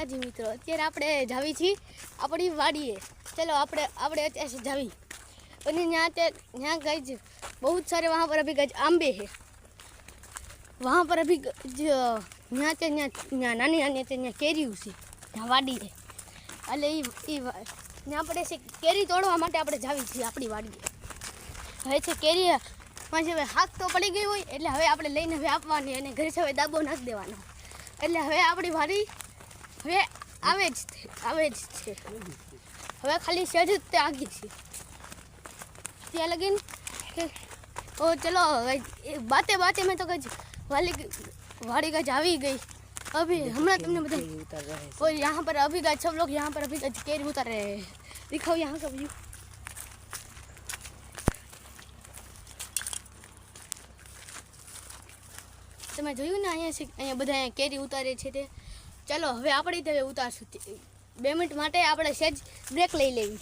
માતાજી મિત્રો, અત્યારે આપણે જાવી છીએ આપણી વાડીએ। चलो આપણે અત્યારે જાવી અને यहाँ गज बहुत सारे वहाँ पर अभी गज आंबे है, वहाँ पर अभी यहाँ नानी नानी केरी उसी वाड़ी है એટલે यहाँ पर ऐसे केरी तोड़वा માટે આપણે જાવી છીએ આપણી વાડીએ। હવે છે કેરી માં હવે હાથ તો પડી ગઈ હોય એટલે હવે આપણે લઈને હવે આપવાની અને ઘરે હવે દાબો નાખી દેવાનો। એટલે હવે આપણી વાડી હવે આવે જ છે, હવે ખાલી સહેજ જ તે આગી છે ત્યાં લગીન। ओ चलो बातें बातें में तो गज वाड़ी गज आ गई। अभी हमारा तुमने बताया और यहाँ पर अभी गज सब लोग यहाँ पर अभी गज केरी उतार रहे हैं। दिखाओ यहाँ का व्यू। તમે જોયું ને અહીંયા બધા કેરી ઉતારે છે તે। ચલો હવે આપણે તે ઉતારશું 2 મિનિટ માટે આપણે સહેજ બ્રેક લઈ લેવી।